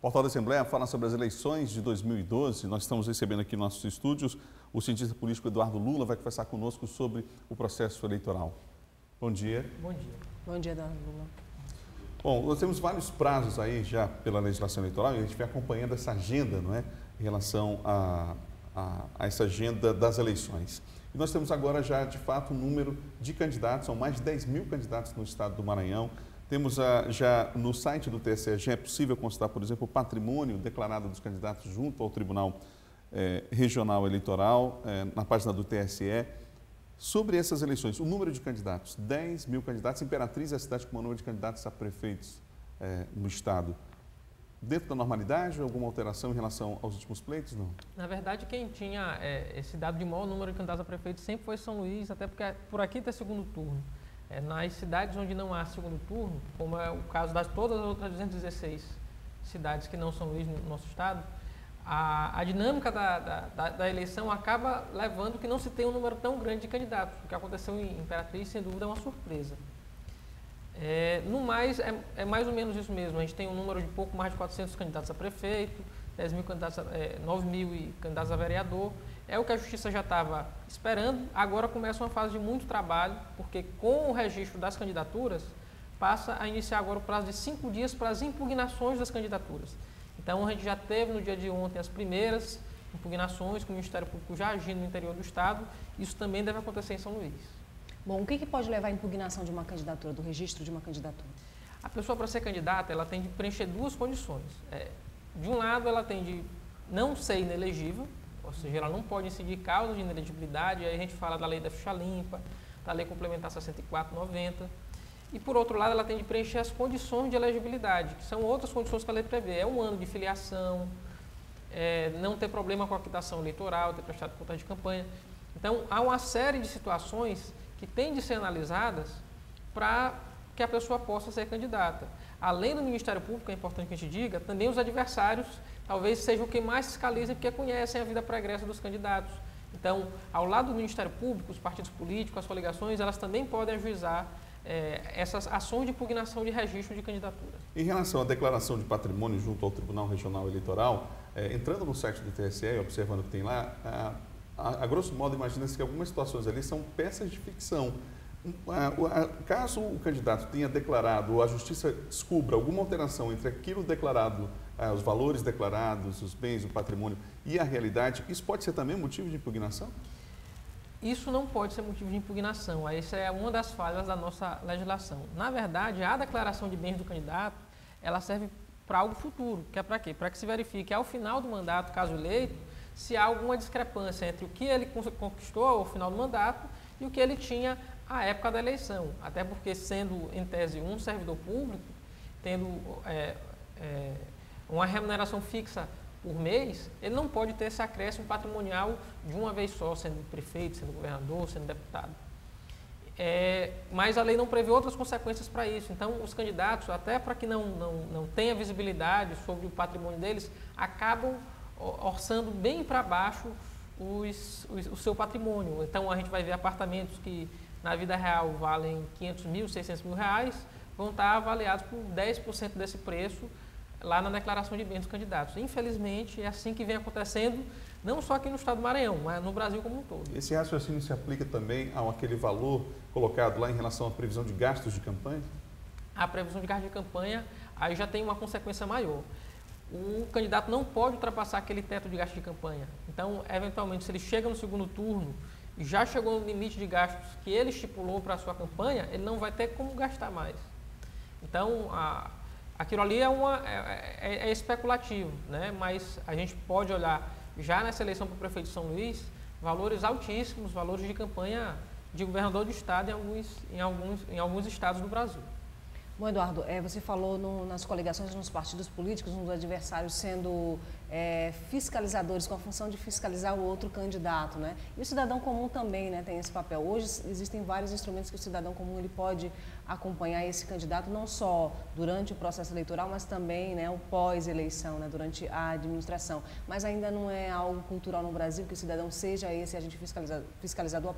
Portal da Assembleia fala sobre as eleições de 2012. Nós estamos recebendo aqui nos nossos estúdios o cientista político Eduardo Lula, vai conversar conosco sobre o processo eleitoral. Bom dia. Bom dia. Bom dia, Eduardo Lula. Bom, nós temos vários prazos aí já pela legislação eleitoral e a gente vem acompanhando essa agenda, não é, em relação a essa agenda das eleições. E nós temos agora já, de fato, um número de candidatos, são mais de 10 mil candidatos no estado do Maranhão. Temos já no site do TSE, já é possível consultar, por exemplo, o patrimônio declarado dos candidatos junto ao Tribunal Regional Eleitoral, na página do TSE. Sobre essas eleições, o número de candidatos, 10 mil candidatos, Imperatriz é a cidade com o maior número de candidatos a prefeitos no estado. Dentro da normalidade ou alguma alteração em relação aos últimos pleitos? Não. Na verdade, quem tinha esse dado de maior número de candidatos a prefeito sempre foi São Luís, até porque por aqui tem segundo turno. Nas cidades onde não há segundo turno, como é o caso das todas as outras 216 cidades que não são Luís no nosso estado, a dinâmica da eleição acaba levando que não se tenha um número tão grande de candidatos. O que aconteceu em Imperatriz, sem dúvida, é uma surpresa. No mais, é mais ou menos isso mesmo. A gente tem um número de pouco mais de 400 candidatos a prefeito, 10 mil candidatos, 9 mil candidatos a vereador. É o que a Justiça já estava esperando. Agora começa uma fase de muito trabalho, porque com o registro das candidaturas, passa a iniciar agora o prazo de 5 dias para as impugnações das candidaturas. Então, a gente já teve no dia de ontem as primeiras impugnações, com o Ministério Público já agindo no interior do Estado. Isso também deve acontecer em São Luís. Bom, o que pode levar à impugnação de uma candidatura, do registro de uma candidatura? A pessoa, para ser candidata, ela tem de preencher duas condições. De um lado, ela tem de não ser inelegível, ou seja, ela não pode incidir causas de inelegibilidade, aí a gente fala da lei da ficha limpa, da lei complementar 64/90. E, por outro lado, ela tem de preencher as condições de elegibilidade, que são outras condições que a lei prevê. É um ano de filiação, não ter problema com a quitação eleitoral, ter prestado conta de campanha. Então, há uma série de situações que têm de ser analisadas para que a pessoa possa ser candidata. Além do Ministério Público, é importante que a gente diga, também os adversários talvez sejam quem mais fiscalizem, porque conhecem a vida pregressa dos candidatos. Então, ao lado do Ministério Público, os partidos políticos, as coligações, elas também podem ajuizar essas ações de impugnação de registro de candidatura. Em relação à declaração de patrimônio junto ao Tribunal Regional Eleitoral, entrando no site do TSE e observando o que tem lá, a grosso modo, imagina-se que algumas situações ali são peças de ficção. Caso o candidato tenha declarado, ou a Justiça descubra alguma alteração entre aquilo declarado, os valores declarados, os bens, o patrimônio e a realidade, isso pode ser também motivo de impugnação? Isso não pode ser motivo de impugnação. Essa é uma das falhas da nossa legislação. Na verdade, a declaração de bens do candidato, ela serve para algo futuro, que é para quê? Para que se verifique ao final do mandato, caso eleito, se há alguma discrepância entre o que ele conquistou ao final do mandato e o que ele tinha à época da eleição. Até porque, sendo, em tese, um servidor público, tendo uma remuneração fixa por mês, ele não pode ter esse acréscimo patrimonial de uma vez só, sendo prefeito, sendo governador, sendo deputado. Mas a lei não prevê outras consequências para isso. Então, os candidatos, até para que não tenha visibilidade sobre o patrimônio deles, acabam orçando bem para baixo o seu patrimônio. Então, a gente vai ver apartamentos que, na vida real, valem 500 mil, 600 mil reais, vão estar avaliados por 10% desse preço lá na declaração de bens dos candidatos. Infelizmente, é assim que vem acontecendo, não só aqui no estado do Maranhão, mas no Brasil como um todo. Esse raciocínio se aplica também àquele valor colocado lá em relação à previsão de gastos de campanha? A previsão de gastos de campanha, aí já tem uma consequência maior. O candidato não pode ultrapassar aquele teto de gasto de campanha. Então, eventualmente, se ele chega no segundo turno e já chegou no limite de gastos que ele estipulou para a sua campanha, ele não vai ter como gastar mais. Então, aquilo ali é especulativo, né? Mas a gente pode olhar, já nessa eleição para o prefeito de São Luís, valores altíssimos, valores de campanha de governador do estado em alguns estados do Brasil. Bom, Eduardo, você falou nas coligações, nos partidos políticos, nos adversários sendo fiscalizadores, com a função de fiscalizar o outro candidato, né? E o cidadão comum também, né, tem esse papel. Hoje existem vários instrumentos que o cidadão comum ele pode acompanhar esse candidato, não só durante o processo eleitoral, mas também, né, o pós-eleição, né, durante a administração. Mas ainda não é algo cultural no Brasil que o cidadão seja esse agente fiscalizador,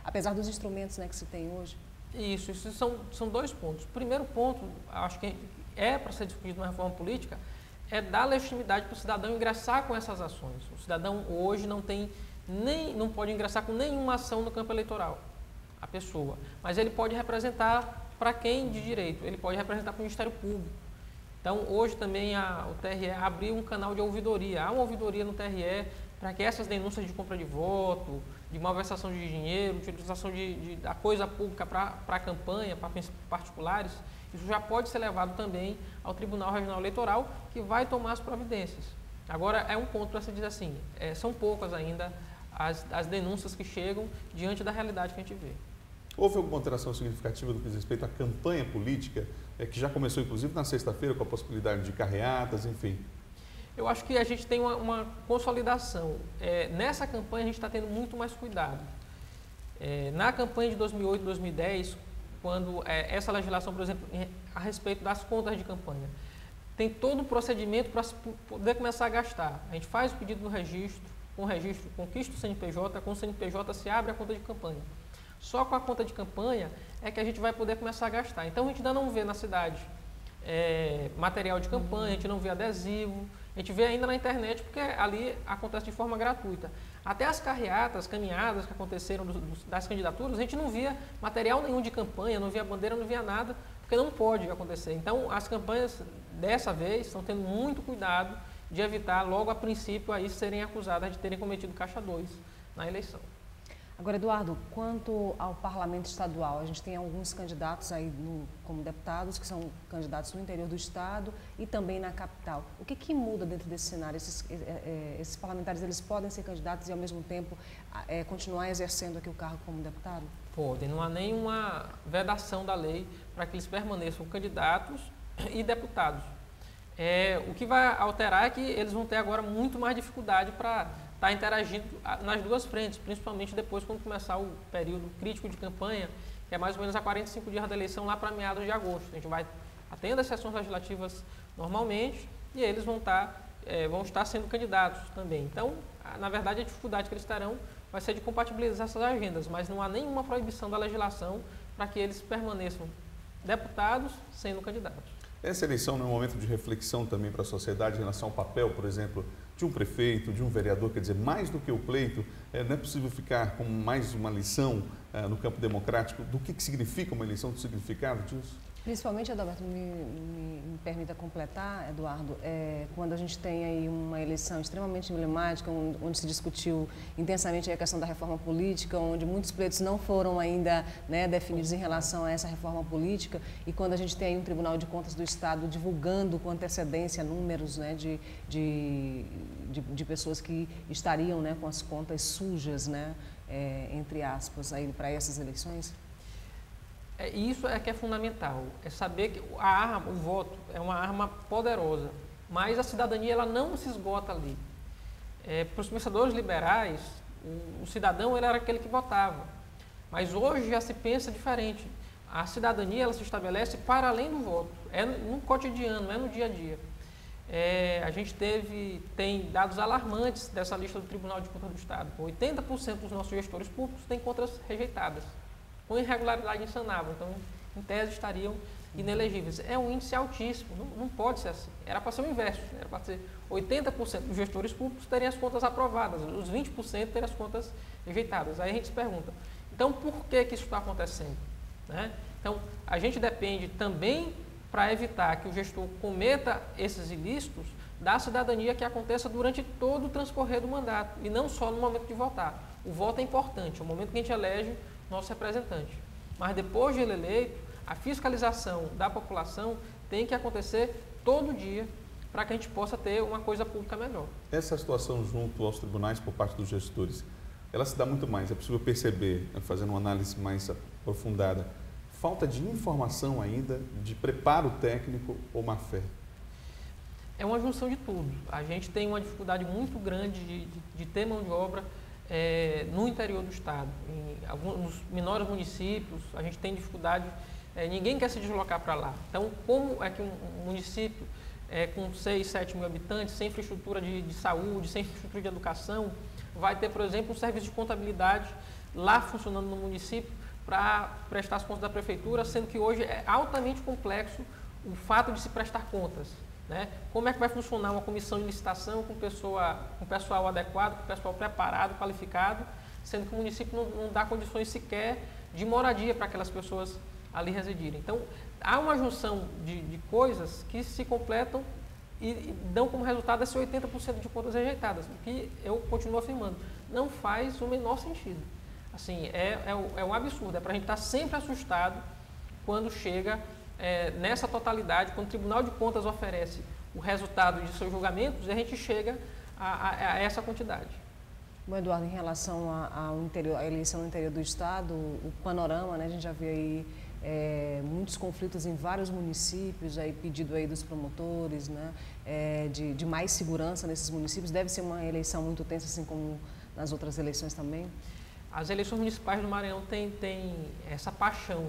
apesar dos instrumentos, né, que se tem hoje. Isso são dois pontos. O primeiro ponto, acho que para ser discutido uma reforma política, é dar legitimidade para o cidadão ingressar com essas ações. O cidadão hoje não pode ingressar com nenhuma ação no campo eleitoral, a pessoa, mas ele pode representar para quem de direito, ele pode representar para o Ministério Público. Então, hoje também o TRE abriu um canal de ouvidoria. Há uma ouvidoria no TRE para que essas denúncias de compra de voto, de malversação de dinheiro, utilização da coisa pública para a campanha, para fins particulares, isso já pode ser levado também ao Tribunal Regional Eleitoral, que vai tomar as providências. Agora, é um ponto para se dizer assim, são poucas ainda as denúncias que chegam diante da realidade que a gente vê. Houve alguma alteração significativa do que diz respeito à campanha política, que já começou inclusive na sexta-feira com a possibilidade de carreatas, enfim? Eu acho que a gente tem uma consolidação. Nessa campanha a gente está tendo muito mais cuidado. Na campanha de 2008 e 2010, quando essa legislação, por exemplo, a respeito das contas de campanha, tem todo o procedimento para poder começar a gastar. A gente faz o pedido do registro, com o registro conquista o CNPJ, com o CNPJ se abre a conta de campanha. Só com a conta de campanha é que a gente vai poder começar a gastar. Então, a gente ainda não vê na cidade material de campanha, a gente não vê adesivo, a gente vê ainda na internet, porque ali acontece de forma gratuita. Até as carreatas, caminhadas que aconteceram das candidaturas, a gente não via material nenhum de campanha, não via bandeira, não via nada, porque não pode acontecer. Então, as campanhas, dessa vez, estão tendo muito cuidado de evitar, logo a princípio, aí serem acusadas de terem cometido caixa 2 na eleição. Agora, Eduardo, quanto ao parlamento estadual, a gente tem alguns candidatos aí como deputados, que são candidatos no interior do estado e também na capital. O que muda dentro desse cenário? Esses parlamentares, eles podem ser candidatos e, ao mesmo tempo, continuar exercendo aqui o cargo como deputado? Podem, não há nenhuma vedação da lei para que eles permaneçam candidatos e deputados. O que vai alterar é que eles vão ter agora muito mais dificuldade para estar interagindo nas duas frentes, principalmente depois quando começar o período crítico de campanha, que é mais ou menos a 45 dias da eleição, lá para meados de agosto. A gente vai atender as sessões legislativas normalmente e eles vão estar sendo candidatos também. Então, na verdade, a dificuldade que eles terão vai ser de compatibilizar essas agendas, mas não há nenhuma proibição da legislação para que eles permaneçam deputados sendo candidatos. Essa eleição não é um momento de reflexão também para a sociedade em relação ao papel, por exemplo, de um prefeito, de um vereador, quer dizer, mais do que o pleito, não é possível ficar com mais uma lição no campo democrático do que significa uma eleição, do significado disso? Principalmente, Adalberto, me permita completar, Eduardo, quando a gente tem aí uma eleição extremamente emblemática, onde se discutiu intensamente a questão da reforma política, onde muitos pleitos não foram ainda definidos em relação a essa reforma política, e quando a gente tem aí um Tribunal de Contas do Estado divulgando com antecedência números de pessoas que estariam com as contas sujas, entre aspas, para essas eleições? Isso é que é fundamental, é saber que o voto é uma arma poderosa, mas a cidadania ela não se esgota ali. Para os pensadores liberais, o cidadão ele era aquele que votava, mas hoje já se pensa diferente. A cidadania ela se estabelece para além do voto, é no cotidiano, é no dia a dia. A gente tem dados alarmantes dessa lista do Tribunal de Contas do Estado. 80% dos nossos gestores públicos têm contas rejeitadas, com irregularidade insanável, então, em tese, estariam inelegíveis. É um índice altíssimo, não pode ser assim. Era para ser o inverso, era para ser 80% dos gestores públicos terem as contas aprovadas, os 20% terem as contas rejeitadas. Aí a gente se pergunta, então, por que isso está acontecendo? Então, a gente depende também, para evitar que o gestor cometa esses ilícitos, da cidadania que aconteça durante todo o transcorrer do mandato, e não só no momento de votar. O voto é importante, é o momento que a gente elege nosso representante. Mas depois de ele eleito, a fiscalização da população tem que acontecer todo dia para que a gente possa ter uma coisa pública melhor. Essa situação junto aos tribunais por parte dos gestores, ela se dá muito mais, é possível perceber, fazendo uma análise mais aprofundada, falta de informação ainda, de preparo técnico ou má fé? É uma junção de tudo. A gente tem uma dificuldade muito grande de ter mão de obra no interior do estado. Em alguns menores municípios, a gente tem dificuldade, ninguém quer se deslocar para lá. Então, como é que um município com 6, 7 mil habitantes, sem infraestrutura de saúde, sem infraestrutura de educação, vai ter, por exemplo, um serviço de contabilidade lá funcionando no município para prestar as contas da prefeitura, sendo que hoje é altamente complexo o fato de se prestar contas. né? Como é que vai funcionar uma comissão de licitação com pessoal adequado, com pessoal preparado, qualificado, sendo que o município não dá condições sequer de moradia para aquelas pessoas ali residirem. Então, há uma junção de coisas que se completam e dão como resultado esse 80% de contas rejeitadas, o que eu continuo afirmando, não faz o menor sentido. Assim, é um absurdo, é para a gente estar sempre assustado quando chega nessa totalidade, quando o Tribunal de Contas oferece o resultado de seus julgamentos, a gente chega a essa quantidade. Bom, Eduardo, em relação à eleição no interior do Estado, o panorama, né, a gente já vê aí muitos conflitos em vários municípios, aí pedido aí dos promotores, né, de mais segurança nesses municípios. Deve ser uma eleição muito tensa, assim como nas outras eleições também? As eleições municipais do Maranhão têm essa paixão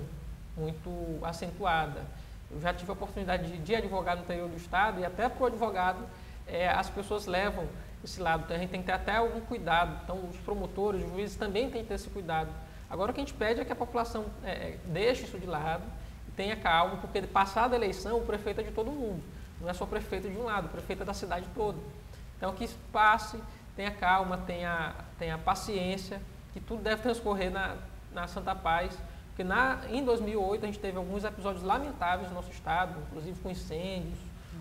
muito acentuada. Eu já tive a oportunidade de advogar no interior do Estado e até para o advogado as pessoas levam esse lado. Então, a gente tem que ter até algum cuidado. Então, os promotores, os juízes também têm que ter esse cuidado. Agora, o que a gente pede é que a população deixe isso de lado e tenha calma, porque passada a eleição, o prefeito é de todo mundo. Não é só o prefeito de um lado, o prefeito é da cidade toda. Então, que isso passe, tenha calma, tenha paciência, que tudo deve transcorrer na Santa Paz. Porque em 2008 a gente teve alguns episódios lamentáveis no nosso estado, inclusive com incêndios,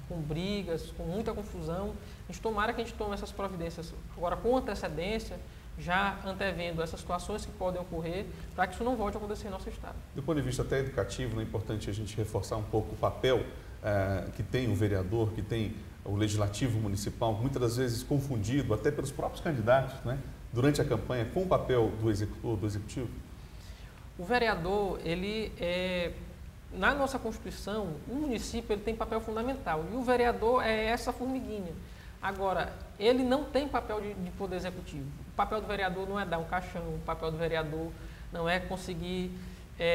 com brigas, com muita confusão. Tomara que a gente tome essas providências agora com antecedência, já antevendo essas situações que podem ocorrer, para que isso não volte a acontecer em nosso estado. Do ponto de vista até educativo, é importante a gente reforçar um pouco o papel que tem o vereador, que tem o legislativo municipal, muitas das vezes confundido até pelos próprios candidatos, né, durante a campanha, com o papel do executor, do executivo. O vereador, na nossa Constituição, o município ele tem papel fundamental e o vereador é essa formiguinha. Agora, ele não tem papel de poder executivo. O papel do vereador não é dar um caixão, o papel do vereador não é conseguir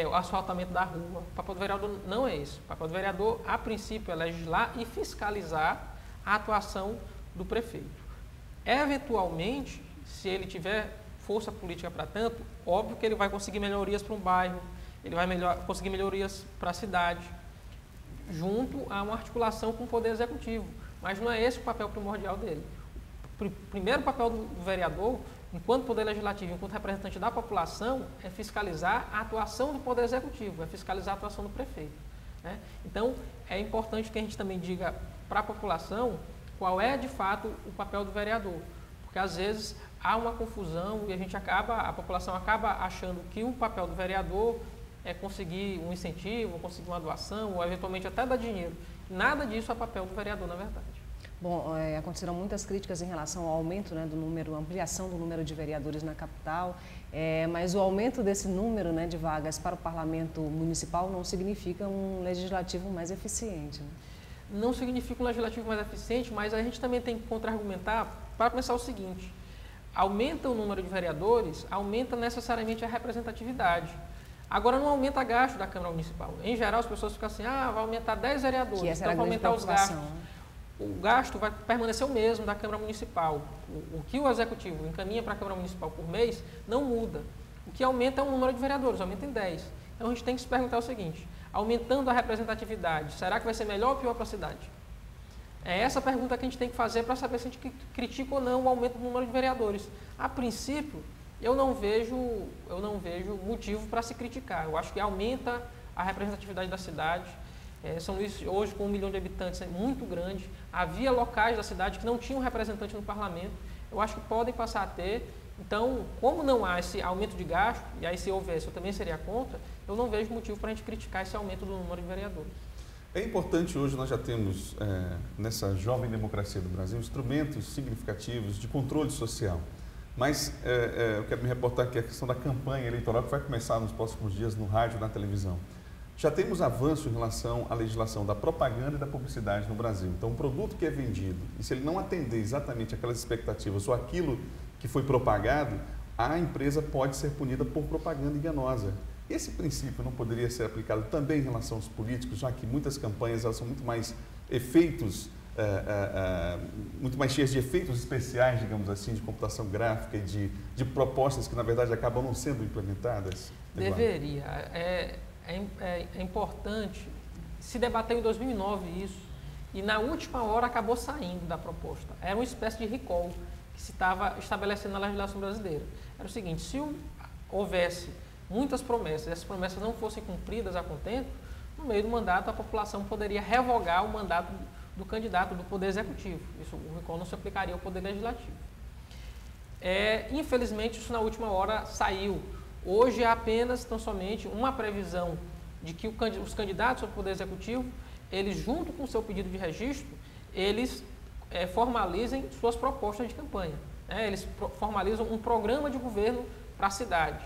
o asfaltamento da rua. O papel do vereador não é esse. O papel do vereador, a princípio, é legislar e fiscalizar a atuação do prefeito. Eventualmente, se ele tiver força política para tanto, óbvio que ele vai conseguir melhorias para um bairro, ele vai conseguir melhorias para a cidade, junto a uma articulação com o Poder Executivo. Mas não é esse o papel primordial dele. O primeiro papel do vereador, enquanto Poder Legislativo, enquanto representante da população, é fiscalizar a atuação do Poder Executivo, é fiscalizar a atuação do prefeito, né? Então, é importante que a gente também diga para a população qual é, de fato, o papel do vereador. Porque, às vezes, há uma confusão e a população acaba achando que o papel do vereador é conseguir um incentivo, conseguir uma doação, ou eventualmente até dar dinheiro. Nada disso é papel do vereador, na verdade. Bom, aconteceram muitas críticas em relação ao aumento, né, do número, ampliação do número de vereadores na capital, mas o aumento desse número, né, de vagas para o parlamento municipal não significa um legislativo mais eficiente, né? Não significa um legislativo mais eficiente, mas a gente também tem que contra-argumentar para pensar o seguinte: aumenta o número de vereadores, aumenta necessariamente a representatividade. Agora não aumenta gasto da Câmara Municipal. Em geral, as pessoas ficam assim, vai aumentar 10 vereadores, então vai aumentar os gastos. O gasto vai permanecer o mesmo da Câmara Municipal. O que o Executivo encaminha para a Câmara Municipal por mês não muda. O que aumenta é o número de vereadores, aumenta em 10. Então a gente tem que se perguntar o seguinte: aumentando a representatividade, será que vai ser melhor ou pior para a cidade? É essa pergunta que a gente tem que fazer para saber se a gente critica ou não o aumento do número de vereadores. A princípio, eu não vejo motivo para se criticar. Eu acho que aumenta a representatividade da cidade. São Luís, hoje, com 1 milhão de habitantes, é muito grande. Havia locais da cidade que não tinham representante no parlamento. Eu acho que podem passar a ter. Então, como não há esse aumento de gasto, e aí se houvesse eu também seria contra, eu não vejo motivo para a gente criticar esse aumento do número de vereadores. É importante hoje, nós já temos, nessa jovem democracia do Brasil, instrumentos significativos de controle social. Mas eu quero me reportar aqui a questão da campanha eleitoral que vai começar nos próximos dias no rádio e na televisão. Já temos avanço em relação à legislação da propaganda e da publicidade no Brasil. Então, um produto que é vendido, e se ele não atender exatamente aquelas expectativas ou aquilo que foi propagado, a empresa pode ser punida por propaganda enganosa. Esse princípio não poderia ser aplicado também em relação aos políticos, já que muitas campanhas elas são muito mais efeitos, muito mais cheias de efeitos especiais, digamos assim, de computação gráfica e de propostas que, na verdade, acabam não sendo implementadas? Deveria. É importante, se debateu em 2009 isso, e na última hora acabou saindo da proposta. Era uma espécie de recall que se estava estabelecendo na legislação brasileira. Era o seguinte, se houvesse muitas promessas e essas promessas não fossem cumpridas a contento, no meio do mandato a população poderia revogar o mandato do candidato do Poder Executivo. Isso, o recall não se aplicaria ao Poder Legislativo. Infelizmente, isso na última hora saiu. Hoje há apenas, tão somente, uma previsão de que os candidatos ao Poder Executivo, eles, junto com o seu pedido de registro, eles formalizem suas propostas de campanha. Eles formalizam um programa de governo para a cidade.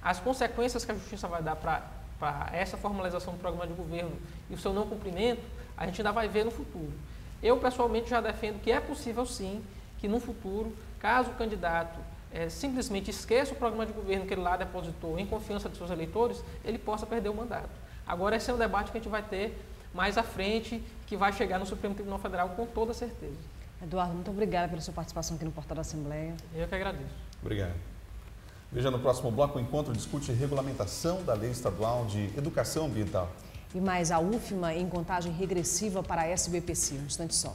As consequências que a Justiça vai dar para essa formalização do programa de governo e o seu não cumprimento, a gente ainda vai ver no futuro. Eu, pessoalmente, já defendo que é possível, sim, que no futuro, caso o candidato simplesmente esqueça o programa de governo que ele lá depositou em confiança de seus eleitores, ele possa perder o mandato. Agora, esse é um debate que a gente vai ter mais à frente, que vai chegar no Supremo Tribunal Federal com toda certeza. Eduardo, muito obrigada pela sua participação aqui no Portal da Assembleia. Eu que agradeço. Obrigado. Veja no próximo bloco, o encontro discute regulamentação da Lei Estadual de Educação Ambiental. E mais, a UFMA em contagem regressiva para a SBPC. Um instante só.